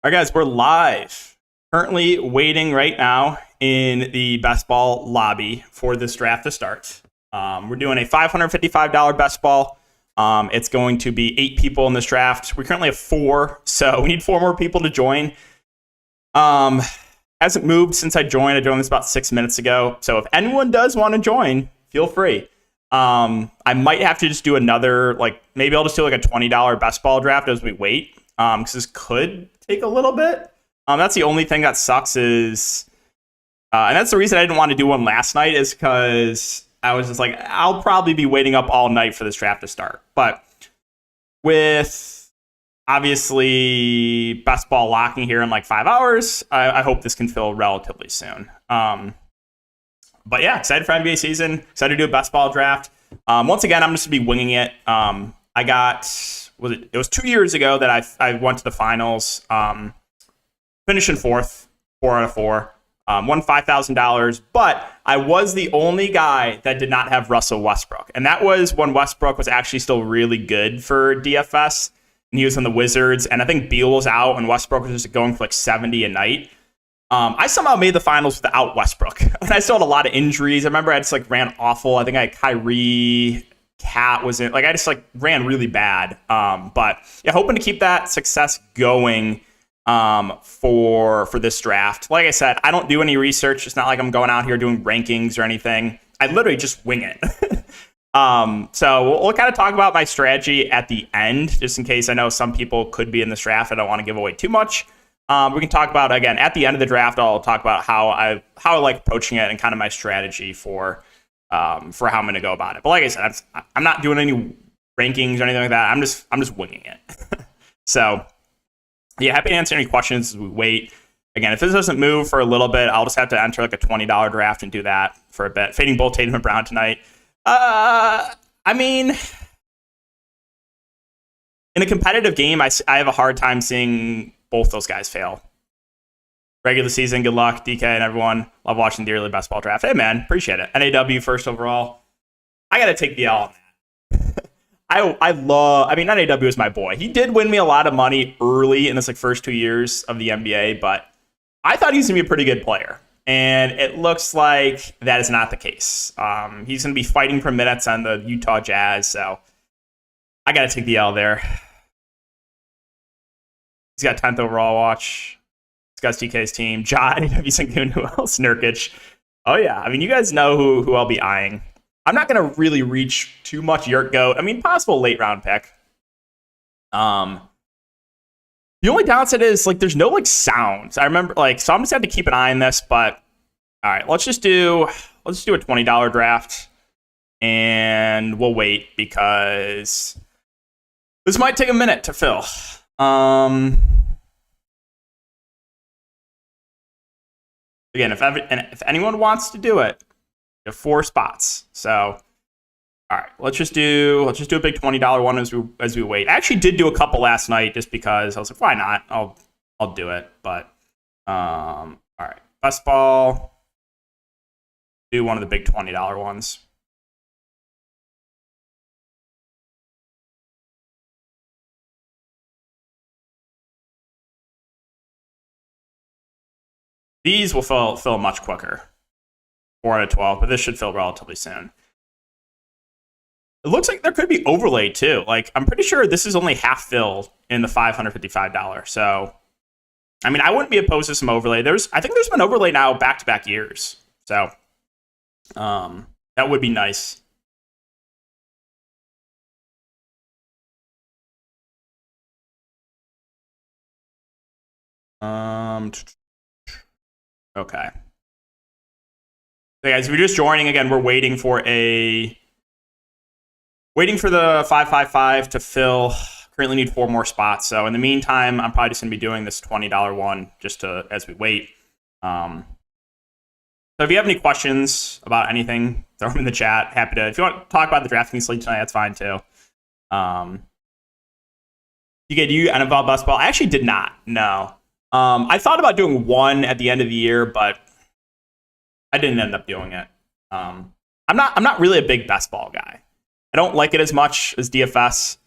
All right, guys, we're live. Currently waiting right now in the best ball lobby for this draft to start. We're doing a $555 best ball. It's going to be 8 people in this draft. We currently have 4, so we need 4 more people to join. Hasn't moved since I joined. I joined this about 6 minutes ago. So if anyone does want to join, feel free. I might have to just do another, maybe I'll just do like a $20 best ball draft as we wait. Because this could take a little bit. That's the only thing that sucks is, and that's the reason I didn't want to do one last night, is because I was just like, I'll probably be waiting up all night for this draft to start. But with obviously best ball locking here in like 5 hours, I hope this can fill relatively soon. But yeah, excited for NBA season. Excited to do a best ball draft. Once again, I'm just going to be winging it. It was 2 years ago that I went to the finals, finished in 4th, 4 out of 4, won $5,000, but I was the only guy that did not have Russell Westbrook. And that was when Westbrook was actually still really good for DFS, and he was on the Wizards, and I think Beal was out, and Westbrook was just going for like 70 a night. I somehow made the finals without Westbrook, and I still had a lot of injuries. I remember I just ran awful. I think I had Kyrie, Cat was in, I just ran really bad. But yeah, hoping to keep that success going for this draft. Like I said, I don't do any research. It's not like I'm going out here doing rankings or anything. I literally just wing it. So we'll kind of talk about my strategy at the end, just in case. I know some people could be in this draft. I don't want to give away too much. We can talk about, again, at the end of the draft, I'll talk about how I like approaching it and kind of my strategy for how I'm going to go about it. But like I said, I'm not doing any rankings or anything like that. I'm just winging it. So yeah, happy to answer any questions as we wait. Again, if this doesn't move for a little bit, I'll just have to enter like a $20 draft and do that for a bit. Fading both Tatum and Brown tonight. I mean, in a competitive game, I have a hard time seeing both those guys fail. Regular season, good luck, DK and everyone. Love watching the early best ball draft. Hey, man, appreciate it. NAW first overall. I got to take the L on that. NAW is my boy. He did win me a lot of money early in his first 2 years of the NBA, but I thought he was going to be a pretty good player. And it looks like that is not the case. He's going to be fighting for minutes on the Utah Jazz, so I got to take the L there. He's got 10th overall watch. It's got DK's team. Jai, who else? Nurkic. Oh, yeah. I mean, you guys know who I'll be eyeing. I'm not going to really reach too much Yurt Goat. I mean, possible late round pick. The only downside is, there's no, sounds. I remember, so I'm just going to have to keep an eye on this, but all right, let's just do a $20 draft, and we'll wait because this might take a minute to fill. Again, if anyone wants to do it, you have 4 spots. So, all right, let's just do a big $20 one as we wait. I actually did do a couple last night just because I was like, why not? I'll do it. But all right, best ball. Do one of the big $20 ones. These will fill much quicker. 4 out of 12, but this should fill relatively soon. It looks like there could be overlay too. I'm pretty sure this is only half filled in the $555. So, I mean, I wouldn't be opposed to some overlay. I think there's been overlay now back-to-back years. So, that would be nice. Okay. So guys, if you're just joining, again, we're waiting for the 555 to fill. Currently need 4 more spots. So in the meantime, I'm probably just going to be doing this $20 one just as we wait. So if you have any questions about anything, throw them in the chat. Happy to. If you want to talk about the DraftKings slate tonight, that's fine too. Do you NFL best ball? I actually did not. No. I thought about doing one at the end of the year, but I didn't end up doing it. I'm not really a big best ball guy. I don't like it as much as DFS.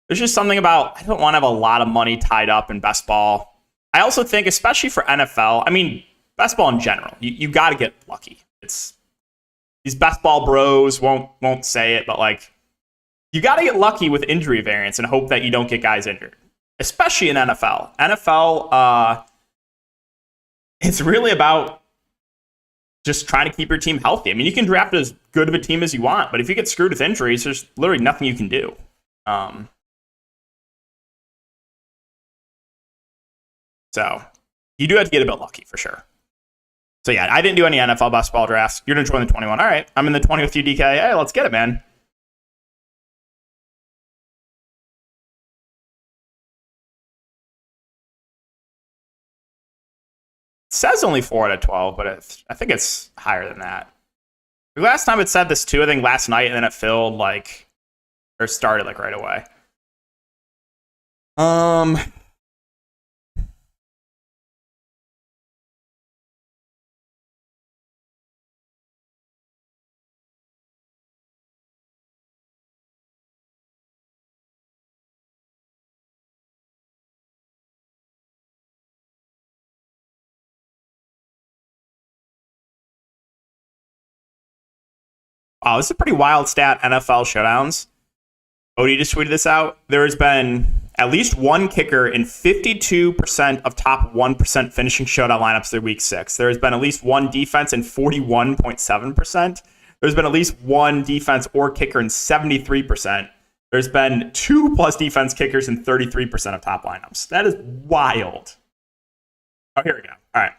There's just something about, I don't want to have a lot of money tied up in best ball. I also think, especially for NFL, I mean, best ball in general, you got to get lucky. It's these best ball bros won't say it, but like you got to get lucky with injury variance and hope that you don't get guys injured, especially in NFL. NFL, it's really about just trying to keep your team healthy. I mean, you can draft as good of a team as you want, but if you get screwed with injuries, there's literally nothing you can do. So you do have to get a bit lucky for sure. So yeah, I didn't do any NFL basketball drafts. You're going to join the 21. All right, I'm in the 20 with you, DK. Hey, let's get it, man. It says only 4 out of 12, but I think it's higher than that. The last time it said this too, I think last night, and then it filled like, or started like right away. Wow, this is a pretty wild stat, NFL showdowns. Odie just tweeted this out. There has been at least one kicker in 52% of top 1% finishing showdown lineups through week 6. There has been at least one defense in 41.7%. There's been at least one defense or kicker in 73%. There's been 2+ defense kickers in 33% of top lineups. That is wild. Oh, here we go. All right.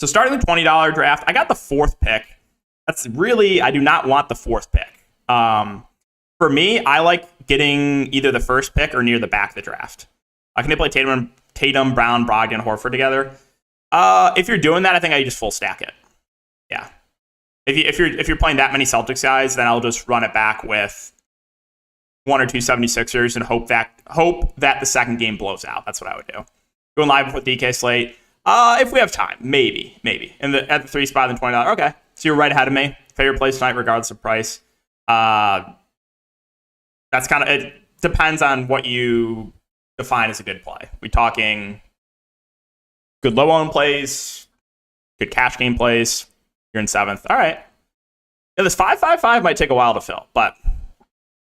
So starting the $20 draft, I got the 4th pick. That's really, I do not want the 4th pick. For me, I like getting either the 1st pick or near the back of the draft. I can play Tatum, Brown, Brogdon, Horford together. If you're doing that, I think I just full stack it. Yeah. If you're playing that many Celtics guys, then I'll just run it back with 1 or 2 76ers and hope that the second game blows out. That's what I would do. Going live with DK slate. If we have time, maybe. At the 3 spot in the $20. Okay. So you're right ahead of me. Favorite place tonight, regardless of price. That's kind of, it depends on what you define as a good play. We talking good low owned plays, good cash game plays. You're in 7th. All right. Yeah, this 5-5-5 might take a while to fill, but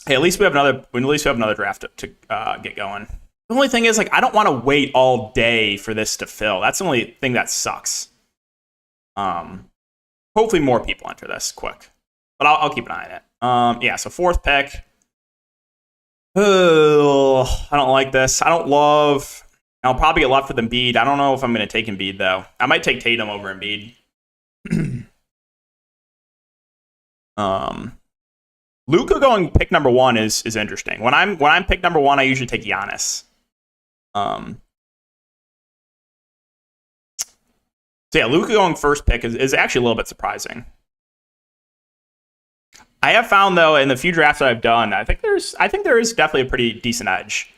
hey, at least we have another draft to get going. The only thing is, like, I don't want to wait all day for this to fill. That's the only thing that sucks. Hopefully more people enter this quick, but I'll keep an eye on it. Yeah, so 4th pick. Oh, I don't like this. I'll probably get left with Embiid. I don't know if I'm going to take Embiid, though. I might take Tatum over Embiid. Luka going pick number 1 is interesting. When I'm pick number 1, I usually take Giannis. So yeah, Luka going 1st pick is actually a little bit surprising. I have found, though, in the few drafts that I've done, I think there is definitely a pretty decent edge.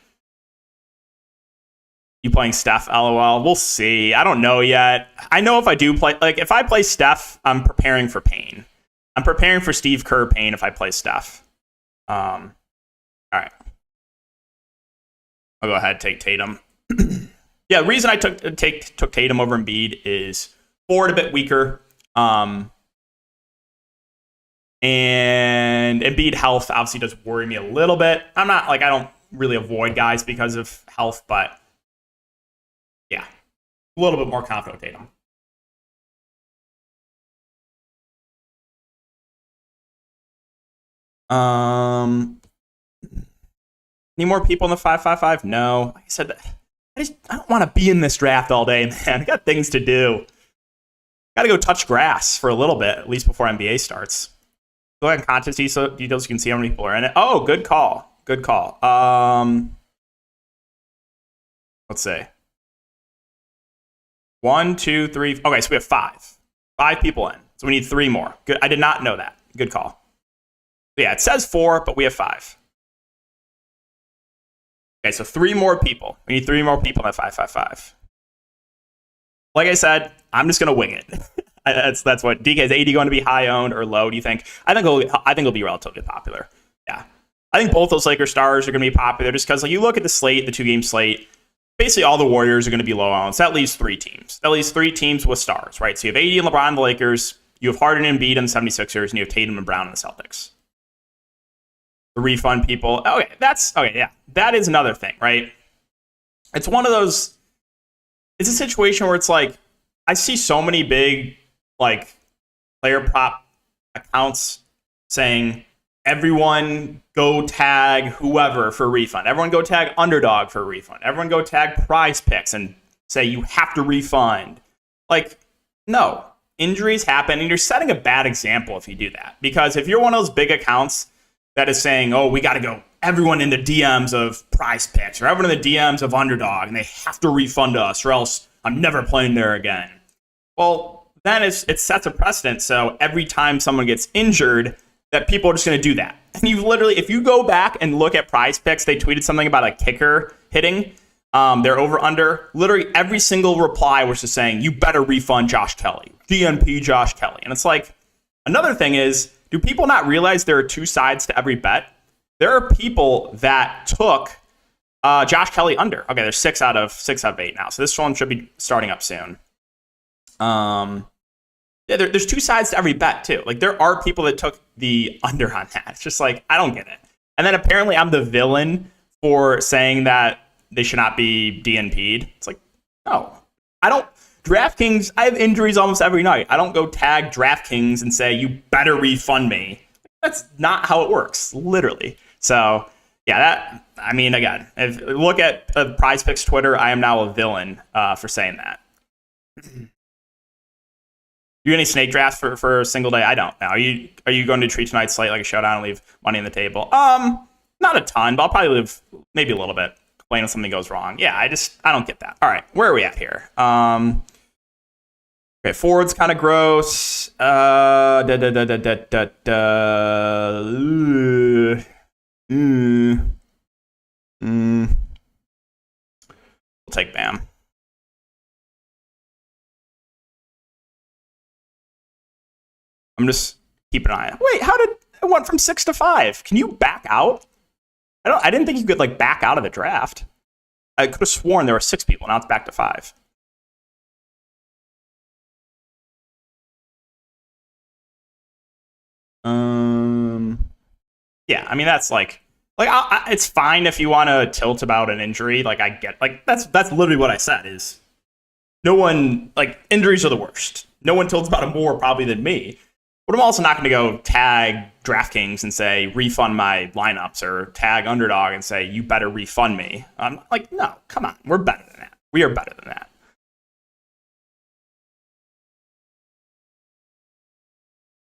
You playing Steph, LOL? We'll see. I don't know yet. I know if I do play, like, if I play Steph, I'm preparing for pain. I'm preparing for Steve Kerr pain if I play Steph. All right. I'll go ahead and take Tatum. Yeah, the reason I took Tatum over Embiid is forward a bit weaker. And Embiid health obviously does worry me a little bit. I don't really avoid guys because of health, but yeah, a little bit more confident with Tatum. Any more people in the 5-5-5? No. Like I said, I don't want to be in this draft all day, man. I got things to do. Got to go touch grass for a little bit, at least before NBA starts. Go ahead and contest details. You can see how many people are in it. Oh, good call. Good call. Let's see. 1, 2, 3. Okay, so we have 5. 5 people in. So we need 3 more. Good. I did not know that. Good call. Yeah, it says 4, but we have 5. Okay, so 3 more people. We need 3 more people in that 5-5-5. Like I said, I'm just gonna wing it. That's what DK's 80 going to be high owned or low. Do you think? I think it'll be relatively popular. Yeah, I think both those Lakers stars are going to be popular just because, like, you look at the slate, the 2-game slate. basically all the Warriors are going to be low owned. So that leaves 3 teams. That leaves 3 teams with stars, right? So you have AD and LeBron and the Lakers, you have Harden and Embiid and the 76ers, and you have Tatum and Brown and the Celtics. The refund people. Okay, yeah. That is another thing, right? It's one of those, it's a situation where it's like, I see so many big, like, player prop accounts saying, everyone go tag whoever for a refund. Everyone go tag Underdog for a refund. Everyone go tag Prize Picks and say you have to refund. Like, no. Injuries happen, and you're setting a bad example if you do that. Because if you're one of those big accounts that is saying, oh, we got to go everyone in the DMs of Prize Picks or everyone in the DMs of Underdog, and they have to refund us or else I'm never playing there again. Well, then it sets a precedent. So every time someone gets injured, that people are just going to do that. And you literally, if you go back and look at Prize Picks, they tweeted something about a kicker hitting their over-under. Literally every single reply was just saying, you better refund Josh Kelly. DNP Josh Kelly. And it's like, another thing is, do people not realize there are 2 sides to every bet? There are people that took Josh Kelly under. Okay, there's 6 out of 8 now. So this one should be starting up soon. Yeah, there's 2 sides to every bet, too. Like, there are people that took the under on that. It's just like, I don't get it. And then apparently I'm the villain for saying that they should not be DNP'd. It's like, no. I don't. DraftKings, I have injuries almost every night. I don't go tag DraftKings and say, you better refund me. That's not how it works, literally. So, yeah, again, if you look at Prize Picks Twitter, I am now a villain for saying that. You any snake drafts for a single day? I don't know. Are you going to treat tonight's slate like a showdown and leave money on the table? Not a ton, but I'll probably leave maybe a little bit. Complain if something goes wrong. Yeah, I don't get that. All right, where are we at here? Okay, forward's kind of gross. We'll take Bam. I'm just keeping an eye on. Wait, how did it went from 6 to 5? Can you back out? I didn't think you could like back out of the draft. I could have sworn there were 6 people. Now it's back to 5. Yeah, I mean that's like it's fine if you want to tilt about an injury. Like I get that's literally what I said is no one like injuries are the worst. No one tilts about it more probably than me. But I'm also not going to go tag DraftKings and say, refund my lineups, or tag Underdog and say, you better refund me. I'm like, no, come on. We're better than that. We are better than that.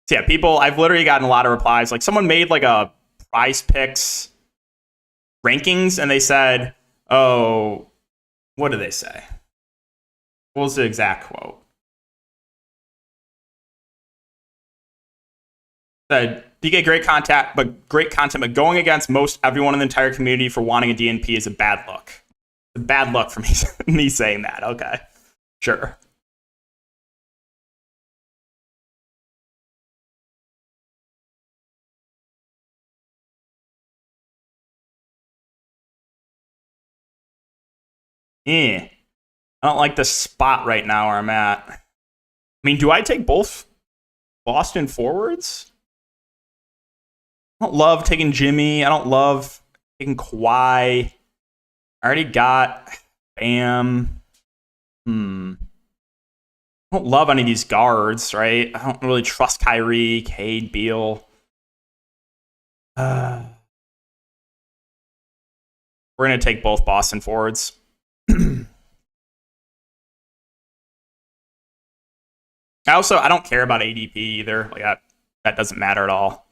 So yeah, I've literally gotten a lot of replies. Like someone made like a Prize Picks rankings and they said, oh, what did they say? What was the exact quote? Said, you get great content, but going against most everyone in the entire community for wanting a DNP is a bad look. A bad look for me saying that. Okay, sure. I don't like the spot right now where I'm at. I mean, do I take both Boston forwards? I don't love taking Jimmy. I don't love taking Kawhi. I already got Bam. I don't love any of these guards, right? I don't really trust Kyrie, Cade, Beal. We're going to take both Boston forwards. I don't care about ADP either. Like that doesn't matter at all.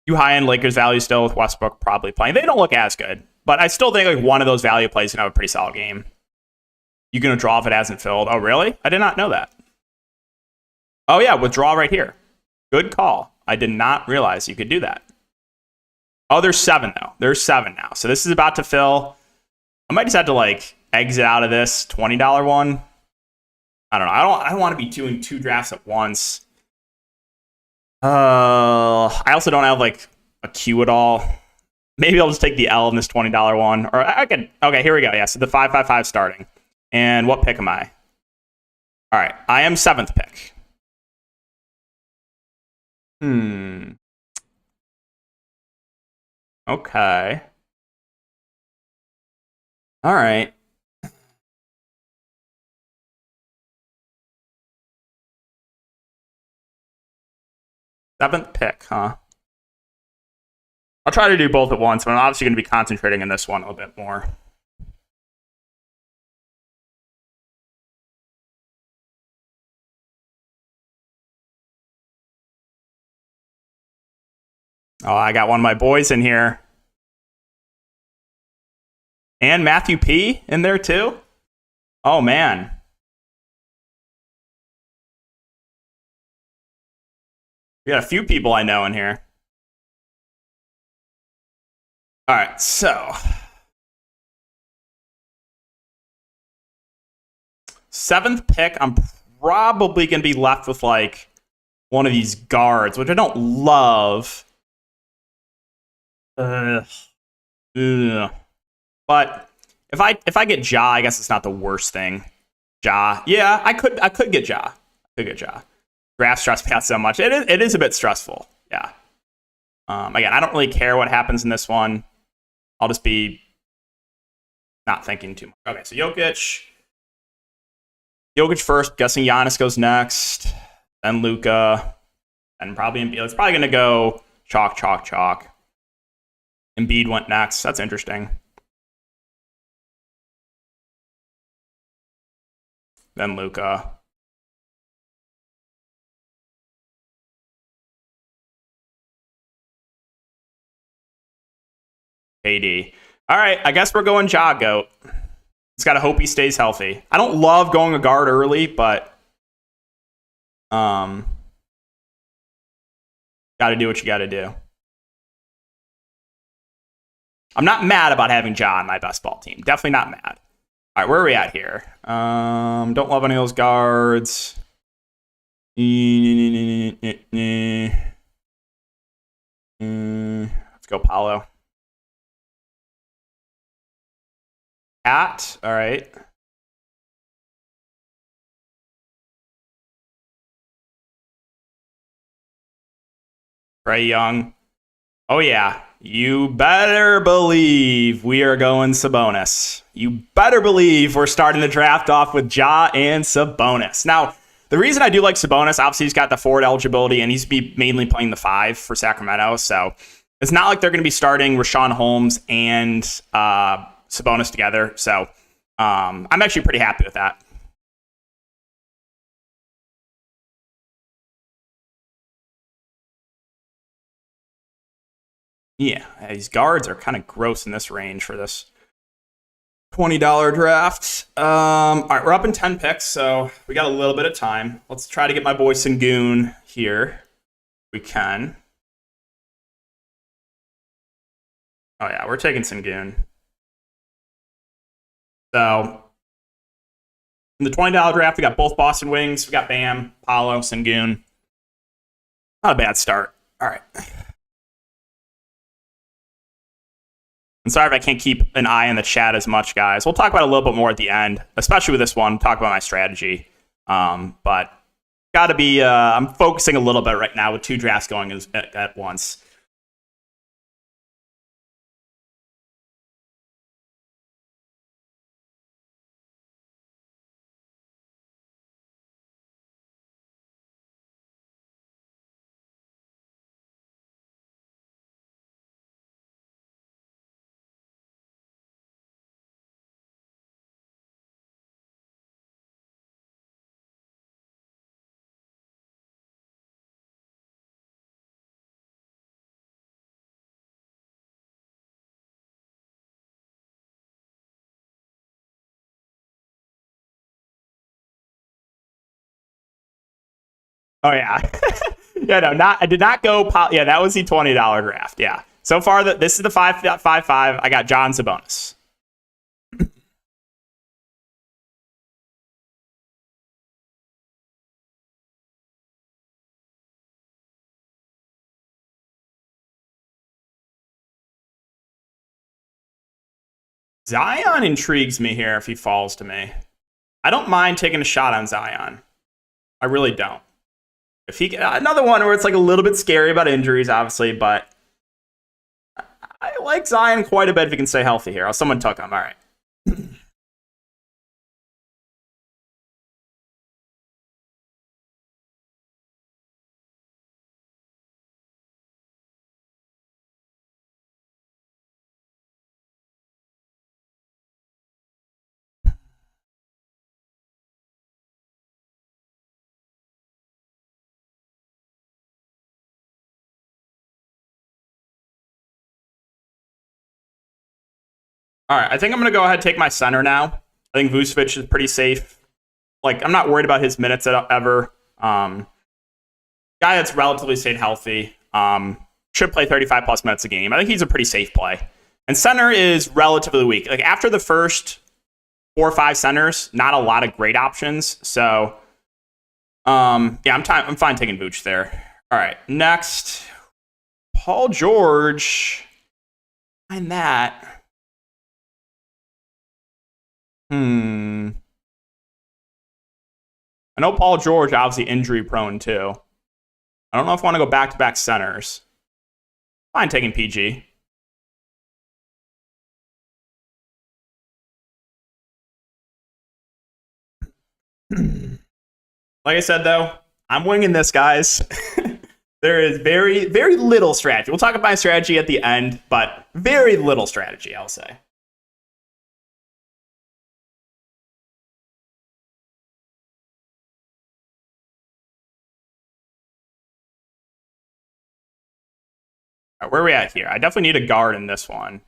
You high-end Lakers value still with Westbrook probably playing. They don't look as good, but I still think like one of those value plays can have a pretty solid game. You going to draw if it hasn't filled? Oh, really? I did not know that. Oh, yeah, withdraw right here. Good call. I did not realize you could do that. Oh, there's 7, though. There's 7 now. So this is about to fill. I might just have to, like, exit out of this $20 one. I don't know. I don't want to be doing 2 drafts at once. I also don't have like a Q at all. Maybe I'll just take the L in this $20 one. Or I can. Okay, here we go. Yeah, so the 555 starting. And what pick am I? All right, I am 7th pick. Okay. All right. Seventh pick, huh? I'll try to do both at once, but I'm obviously going to be concentrating in this one a little bit more. Oh, I got one of my boys in here. And Matthew P. in there, too? Oh, man. We got a few people I know in here. All right, so 7th pick, I'm probably going to be left with like one of these guards, which I don't love. But if I get Ja, I guess it's not the worst thing. Ja, yeah, I could get Ja. Draft stress me out so much. It is a bit stressful. Yeah. Again, I don't really care what happens in this one. I'll just be not thinking too much. Okay, so Jokic first. Guessing Giannis goes next. Then Luka. And probably Embiid. It's probably going to go chalk. Embiid went next. That's interesting. Then Luka. AD. All right, I guess we're going Ja Goat. Just got to hope he stays healthy. I don't love going a guard early, but got to do what you got to do. I'm not mad about having Ja on my best ball team. Definitely not mad. All right, where are we at here? Don't love any of those guards. Let's go Paolo. Cat, all right. Trae Young. Oh, yeah. You better believe we are going Sabonis. You better believe we're starting the draft off with Ja and Sabonis. Now, the reason I do like Sabonis, obviously he's got the forward eligibility and he's be mainly playing the 5 for Sacramento. So it's not like they're going to be starting Rashawn Holmes and Sabonis together. So I'm actually pretty happy with that. Yeah, these guards are kind of gross in this range for this $20 draft. All right, we're up in 10 picks, so we got a little bit of time. Let's try to get my boy Sengun here. We can. Oh, yeah, we're taking Sengun. So in the $20 draft, we got both Boston Wings. We got Bam, Paolo, Sengun. Not a bad start. All right. I'm sorry if I can't keep an eye on the chat as much, guys. We'll talk about it a little bit more at the end, especially with this one. Talk about my strategy. But got to be, I'm focusing a little bit right now with 2 drafts going at once. Oh, yeah. Yeah, no, I did not go. Yeah, that was the $20 draft. Yeah. So far, this is the 5.55. I got John Sabonis. Zion intrigues me here if he falls to me. I don't mind taking a shot on Zion. I really don't. If he another one where it's like a little bit scary about injuries, obviously, but I like Zion quite a bit if he can stay healthy here. Oh, someone took him. All right. All right, I think I'm going to go ahead and take my center now. I think Vucevic is pretty safe. Like, I'm not worried about his minutes ever. Guy that's relatively stayed healthy. Should play 35 plus minutes a game. I think he's a pretty safe play. And center is relatively weak. Like, after the first 4 or 5 centers, not a lot of great options. So, yeah, I'm fine taking Vooch there. All right, next, Paul George. Find that. I know Paul George obviously injury prone too. I don't know if I want to go back-to-back centers. Fine taking PG. Like I said, though, I'm winging this, guys. There is very, very little strategy. We'll talk about my strategy at the end, but very little strategy, I'll say. All right, where are we at here? I definitely need a guard in this one.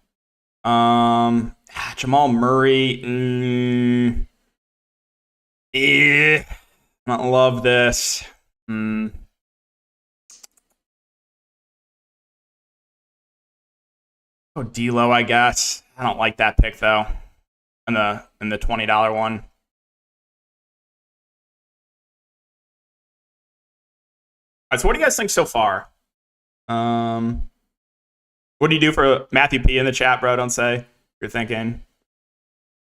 Jamal Murray. I don't love this. Oh, D'Lo, I guess. I don't like that pick though. In the $20 one. All right, so what do you guys think so far? What do you do for Matthew P in the chat, bro? Don't say you're thinking.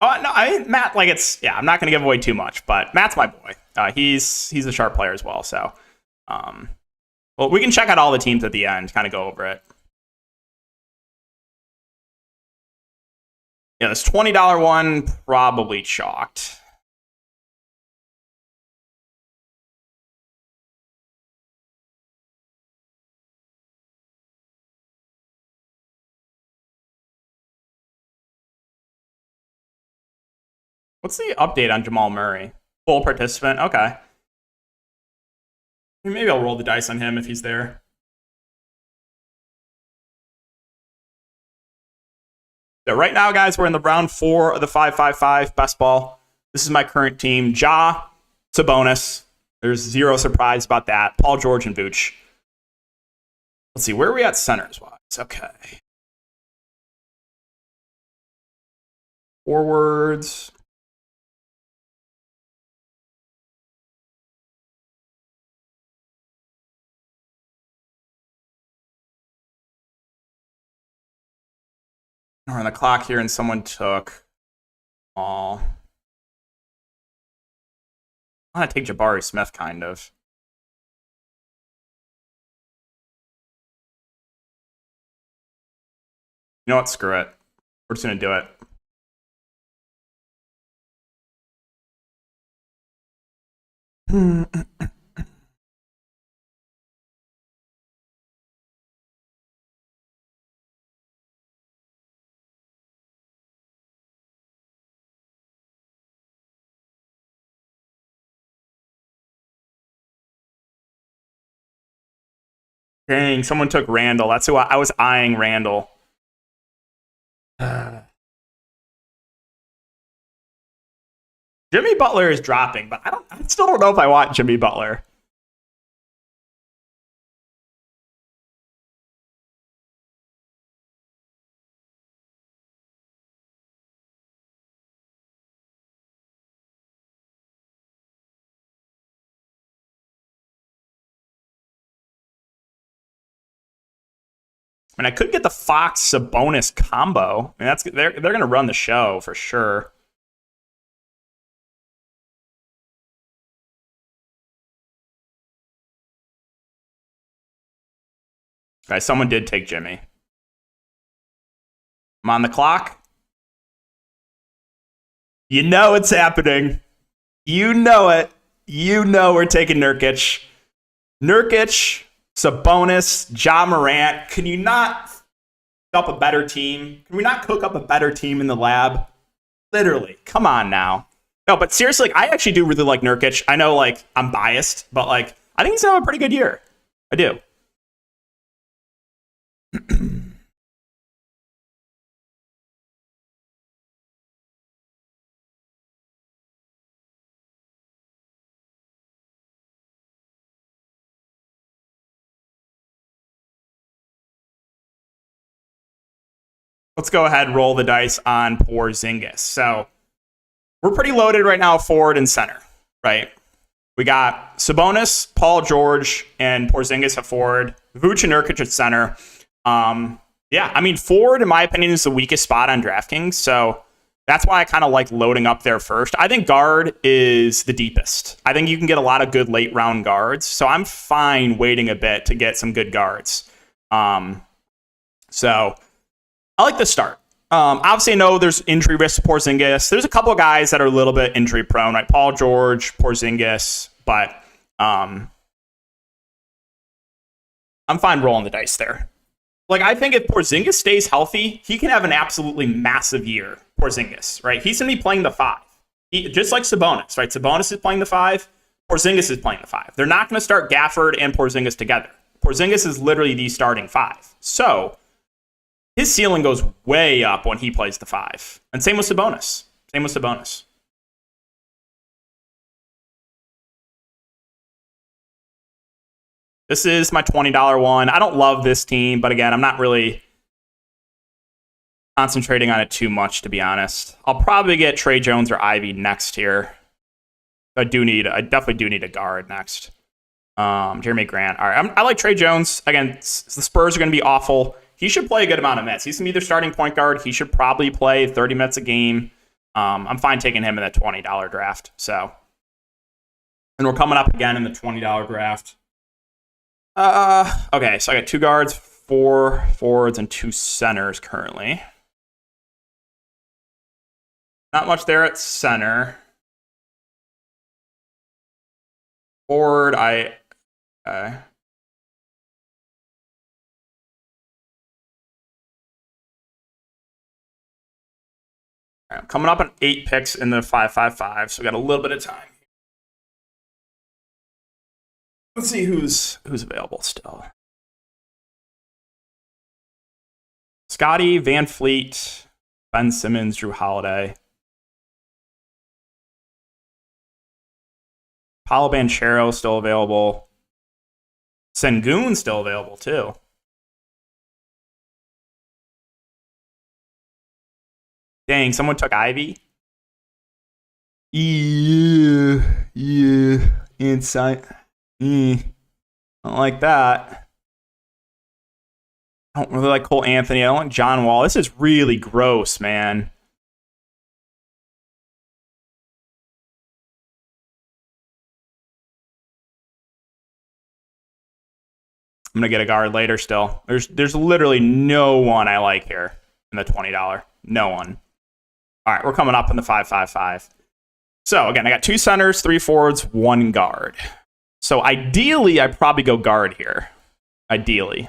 Oh no, I mean Matt. Like I'm not going to give away too much, but Matt's my boy. He's a sharp player as well. So, well, we can check out all the teams at the end, kind of go over it. Yeah, this $20 one probably chalked. What's the update on Jamal Murray? Full participant. Okay. Maybe I'll roll the dice on him if he's there. So right now, guys, we're in the round 4 of the 5-5-5 best ball. This is my current team. Ja, Sabonis. There's zero surprise about that. Paul George and Vooch. Let's see, where are we at centers-wise? Okay. Forwards. We're on the clock here, and someone took all. I want to take Jabari Smith, kind of. You know what? Screw it. We're just going to do it. Dang, someone took Randall. That's who I was eyeing Randall. Jimmy Butler is dropping, but I still don't know if I want Jimmy Butler. And I could get the Fox Sabonis combo. I mean, they're going to run the show for sure. Guys, someone did take Jimmy. I'm on the clock. You know it's happening. You know it. You know we're taking Nurkic. Nurkic, Sabonis, Ja Morant. Can you not cook up a better team? Can we not cook up a better team in the lab? Literally. Come on now. No, but seriously, like, I actually do really like Nurkic. I know, like, I'm biased, but, like, I think he's having a pretty good year. I do. Let's go ahead and roll the dice on Porzingis. So we're pretty loaded right now, forward and center, right? We got Sabonis, Paul George, and Porzingis at forward. Vooch and Nurkic at center. Yeah, I mean, forward, in my opinion, is the weakest spot on DraftKings. So that's why I kind of like loading up there first. I think guard is the deepest. I think you can get a lot of good late round guards. So I'm fine waiting a bit to get some good guards. So I like the start. Obviously, I know there's injury risk to Porzingis. There's a couple of guys that are a little bit injury prone, right? Paul George, Porzingis, but I'm fine rolling the dice there. Like, I think if Porzingis stays healthy, he can have an absolutely massive year. Porzingis, right? He's going to be playing the 5. Just like Sabonis, right? Sabonis is playing the 5. Porzingis is playing the 5. They're not going to start Gafford and Porzingis together. Porzingis is literally the starting 5. So his ceiling goes way up when he plays the 5. And same with Sabonis. This is my $20 one. I don't love this team, but again, I'm not really concentrating on it too much, to be honest. I'll probably get Trey Jones or Ivy next here. I definitely do need a guard next. Jeremy Grant. All right, I like Trey Jones. Again, the Spurs are going to be awful. He should play a good amount of minutes. He's going to be their starting point guard. He should probably play 30 minutes a game. I'm fine taking him in that $20 draft. So, and we're coming up again in the $20 draft. Okay, so I got 2 guards, 4 forwards, and 2 centers currently. Not much there at center. Forward, okay. I'm coming up on 8 picks in the 5-5-5, so we got a little bit of time. Let's see who's available still. Scotty, Van Fleet, Ben Simmons, Drew Holiday. Paolo Banchero still available. Sengun still available too. Dang, someone took Ivy. Yeah, inside. I don't like that. I don't really like Cole Anthony. I don't like John Wall. This is really gross, man. I'm going to get a guard later still. There's literally no one I like here in the $20. No one. All right, we're coming up in the 5-5-5. So, again, I got 2 centers, 3 forwards, 1 guard. So, ideally, I'd probably go guard here. Ideally.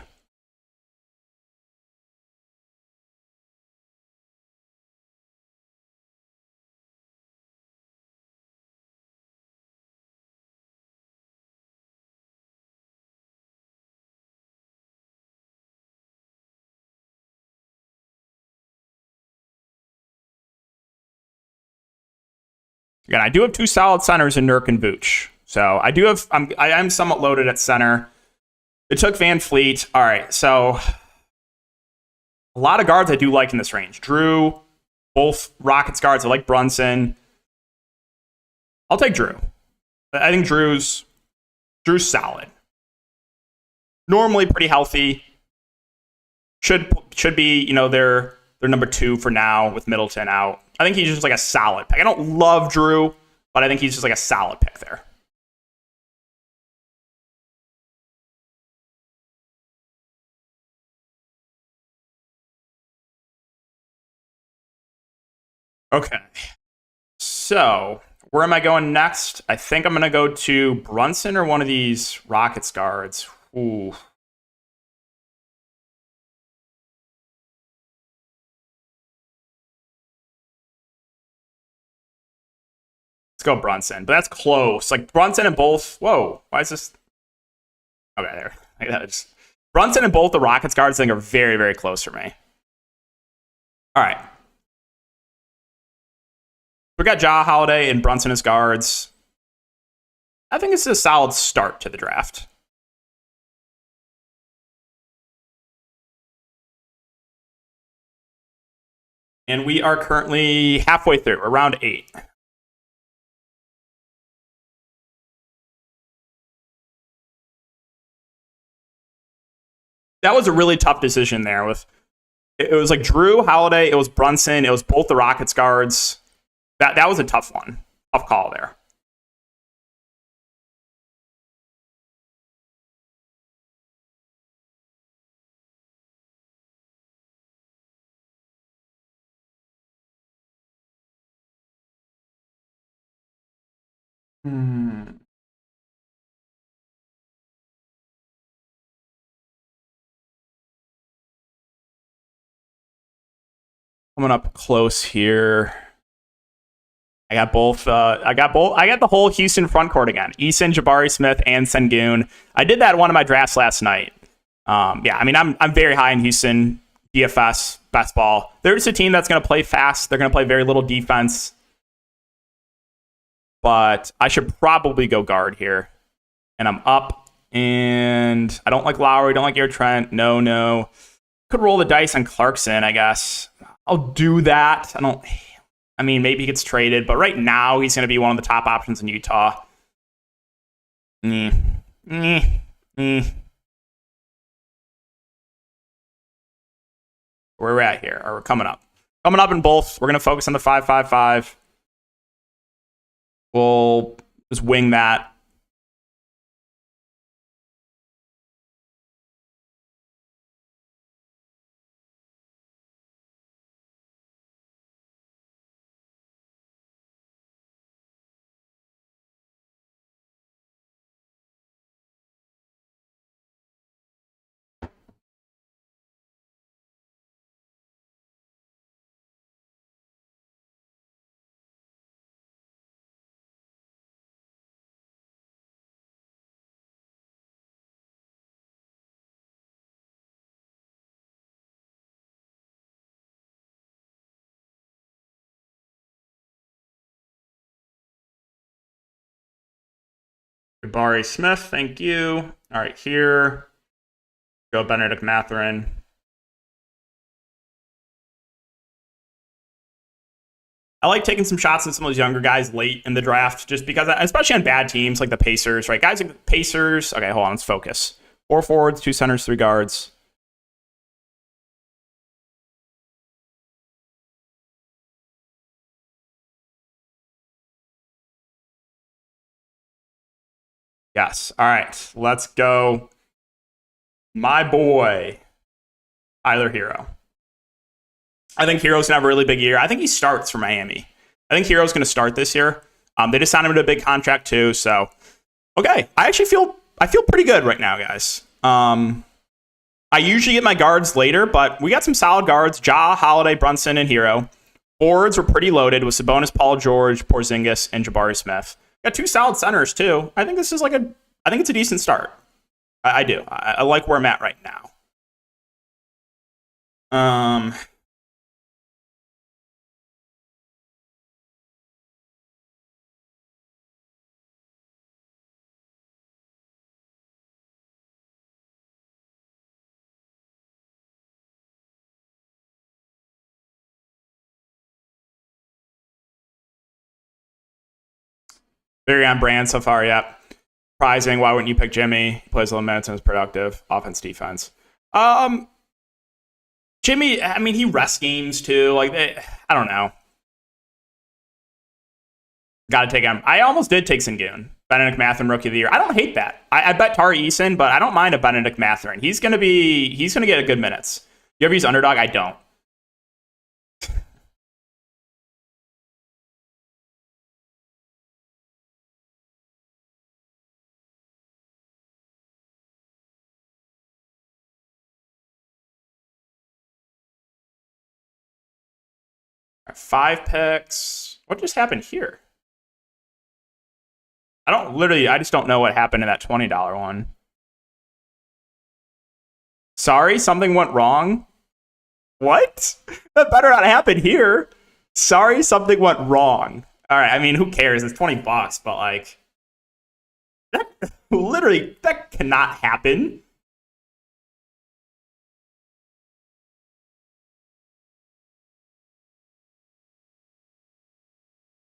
Again, I do have 2 solid centers in Nurk and Vooch. So I am somewhat loaded at center. It took Van Fleet. All right, so a lot of guards I do like in this range. Drew, both Rockets guards. I like Brunson. I'll take Drew. I think Drew's solid. Normally pretty healthy. should be, you know, their number 2 for now with Middleton out. I think he's just like a solid pick. I don't love Drew, but I think he's just like a solid pick there. Okay. So, where am I going next? I think I'm going to go to Brunson or one of these Rockets guards. Ooh. Let's go Brunson, but that's close. Like Brunson and both. Whoa, why is this? Okay, there. Brunson and both the Rockets guards, I think, are very, very close for me. All right. We got Ja Holiday and Brunson as guards. I think it's a solid start to the draft. And we are currently halfway through, around 8. That was a really tough decision there. It was like Drew Holiday, it was Brunson, it was both the Rockets guards. That was a tough one. Tough call there. Coming up close here. I got both. I got the whole Houston front court again. Eason, Jabari Smith, and Sengun. I did that in one of my drafts last night. Yeah, I mean, I'm very high in Houston. DFS, best ball. They're just a team that's going to play fast. They're going to play very little defense. But I should probably go guard here. And I'm up. And I don't like Lowry. Don't like Air Trent. No. Could roll the dice on Clarkson, I guess. I'll do that. I mean, maybe he gets traded, but right now he's going to be one of the top options in Utah. Where we're at here, or we're coming up. Coming up in both. We're going to focus on the 5-5-5. We'll just wing that. Jabari Smith, thank you. All right, here. Go Benedict Mathurin. I like taking some shots at some of those younger guys late in the draft, just because, especially on bad teams like the Pacers, right? Guys like the Pacers. Okay, hold on, let's focus. 4 forwards, 2 centers, 3 guards. Yes. All right, let's go. My boy, Tyler Hero. I think Hero's going to have a really big year. I think he starts for Miami. I think Hero's going to start this year. They just signed him to a big contract too. So, okay. I feel pretty good right now, guys. I usually get my guards later, but we got some solid guards. Ja, Holiday, Brunson, and Hero. Forwards were pretty loaded with Sabonis, Paul George, Porzingis, and Jabari Smith. Got 2 solid centers too. I think this is I think it's a decent start. I do. I like where I'm at right now. Very on brand so far, yeah. Surprising. Why wouldn't you pick Jimmy? He plays a little minutes and is productive. Offense, defense. Jimmy, I mean, he rests games too. Like, I don't know. Got to take him. I almost did take Sengun. Benedict Mathurin Rookie of the Year. I don't hate that. I bet Tari Eason, but I don't mind a Benedict Mathurin. He's gonna get a good minutes. You ever use Underdog? I don't. Right, 5 picks. What just happened here? I just don't know what happened in that $20 one. Sorry, something went wrong. What? That better not happen here. Sorry, something went wrong. All right, I mean, who cares? It's $20, but like, that literally, that cannot happen.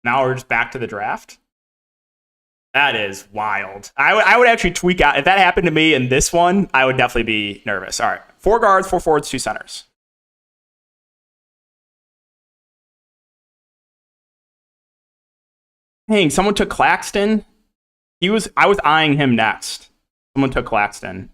Now we're just back to the draft. That is wild. I would actually tweak out. If that happened to me in this one, I would definitely be nervous. All right. 4 guards, 4 forwards, 2 centers. Dang, someone took Claxton. I was eyeing him next. Someone took Claxton.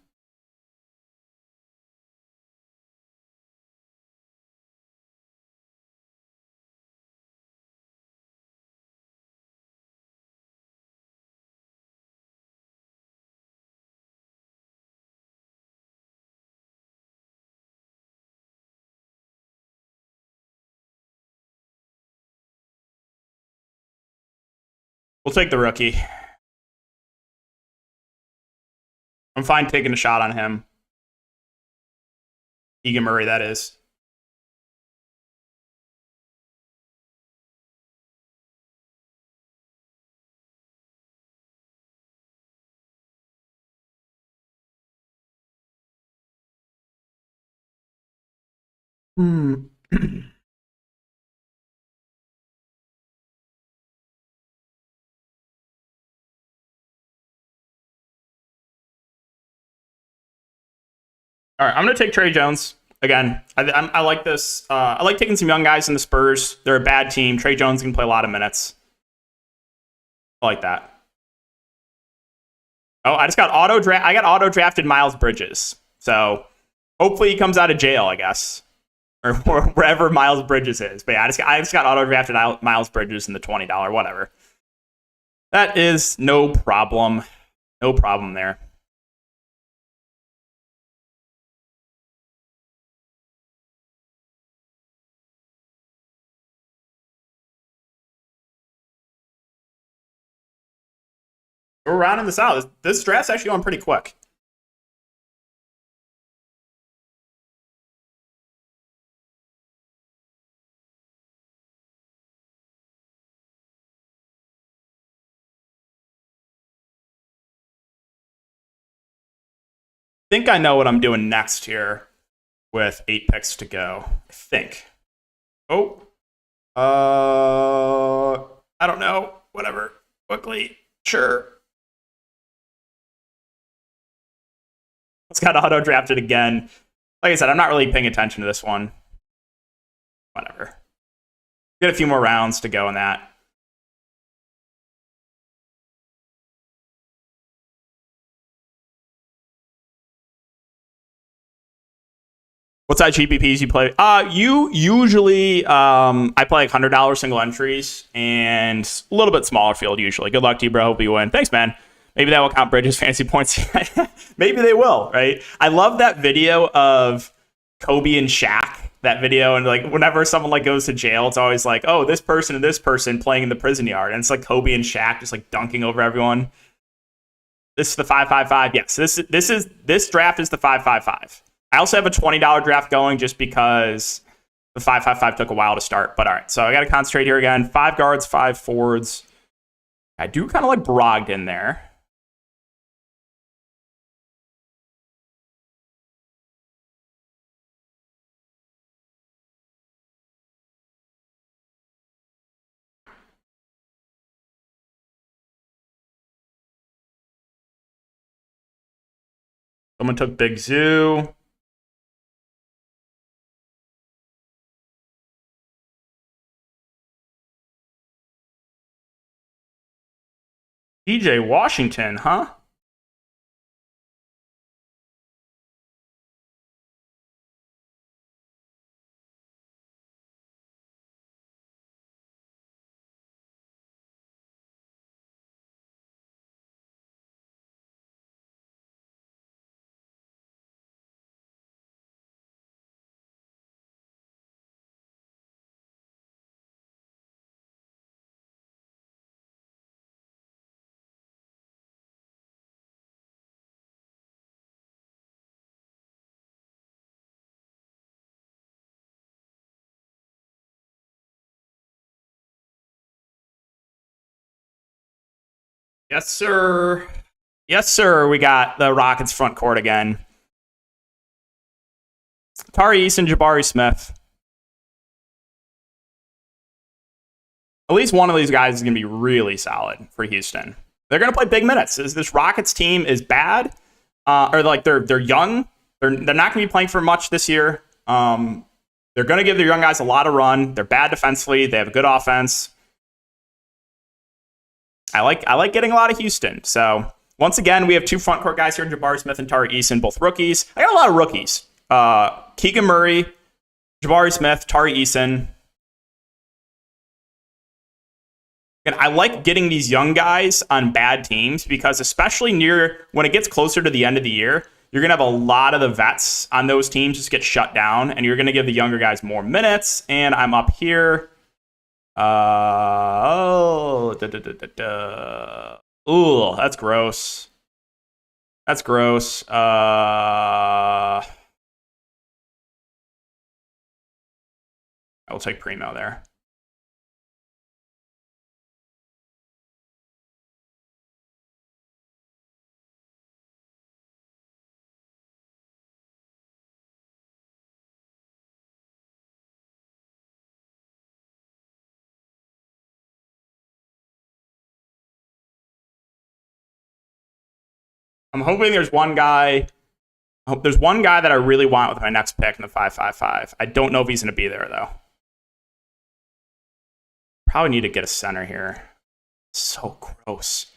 We'll take the rookie. I'm fine taking a shot on him. Egan Murray, that is. Hmm. All right, I'm going to take Trey Jones. Again, I like this. I like taking some young guys in the Spurs. They're a bad team. Trey Jones can play a lot of minutes. I like that. Oh, I got auto drafted Miles Bridges. So hopefully he comes out of jail, I guess, or wherever Miles Bridges is. But yeah, I just got auto drafted Miles Bridges in the $20 whatever. That is no problem. No problem there. We're rounding this out. This draft's actually going pretty quick. I think I know what I'm doing next here with 8 picks to go. I think. Oh. I don't know. Whatever. Quickly. Sure. It's got auto drafted again. Like I said, I'm not really paying attention to this one. Whatever. Get a few more rounds to go in that. What size GPPs you play? You usually I play like $100 single entries and a little bit smaller field usually. Good luck to you, bro. Hope you win. Thanks, man. Maybe that will count Bridges fantasy points. Maybe they will, right? I love that video of Kobe and Shaq. That video, and like whenever someone like goes to jail, it's always like, oh, this person and this person playing in the prison yard, and it's like Kobe and Shaq just like dunking over everyone. This is the 5-5-5. Yes, this draft is the 5-5-5. I also have a $20 draft going just because the 5-5-5 took a while to start. But all right, so I got to concentrate here again. 5 guards, 5 forwards. I do kind of like Brogdon there. Someone took Big Zoo. DJ Washington, huh? Yes, sir. Yes, sir. We got the Rockets front court again. Tari Eason, Jabari Smith. At least one of these guys is going to be really solid for Houston. They're going to play big minutes. This Rockets team is bad, or like they're young. They're not going to be playing for much this year. They're going to give their young guys a lot of run. They're bad defensively. They have a good offense. I like getting a lot of Houston. So once again, we have two front court guys here, Jabari Smith and Tari Eason, both rookies. I got a lot of rookies. Keegan Murray, Jabari Smith, Tari Eason. And I like getting these young guys on bad teams because especially near when it gets closer to the end of the year, you're going to have a lot of the vets on those teams just get shut down, and you're going to give the younger guys more minutes. And I'm up here. Ooh, that's gross. That's gross. I will take Primo there. I'm hoping there's one guy. I hope there's one guy that I really want with my next pick in the 5-5-5. I don't know if he's going to be there, though. Probably need to get a center here. So gross.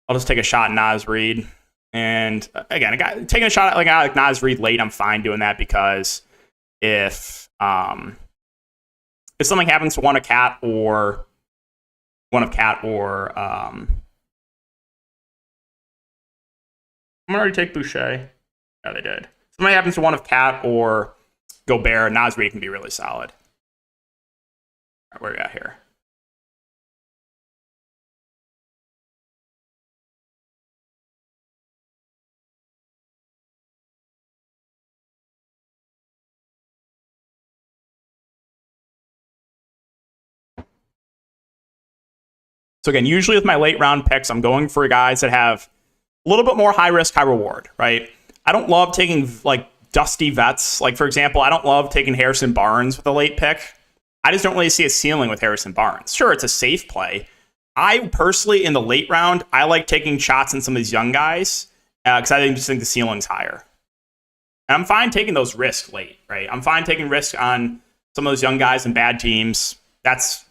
I'll just take a shot at Naz Reid. And again, taking a shot at like Naz Reid late, I'm fine doing that because if something happens to one of Cat or I'm going to already take Boucher. Yeah, they did. Something happens to one of Cat or Gobert, Naz Reid can be really solid. All right, where are we at here? So again, usually with my late round picks, I'm going for guys that have a little bit more high risk, high reward, right? I don't love taking like dusty vets. Like for example, I don't love taking Harrison Barnes with a late pick. I just don't really see a ceiling with Harrison Barnes. Sure, it's a safe play. I personally, in the late round, I like taking shots on some of these young guys because I just think the ceiling's higher. And I'm fine taking those risks late, right? I'm fine taking risks on some of those young guys and bad teams. That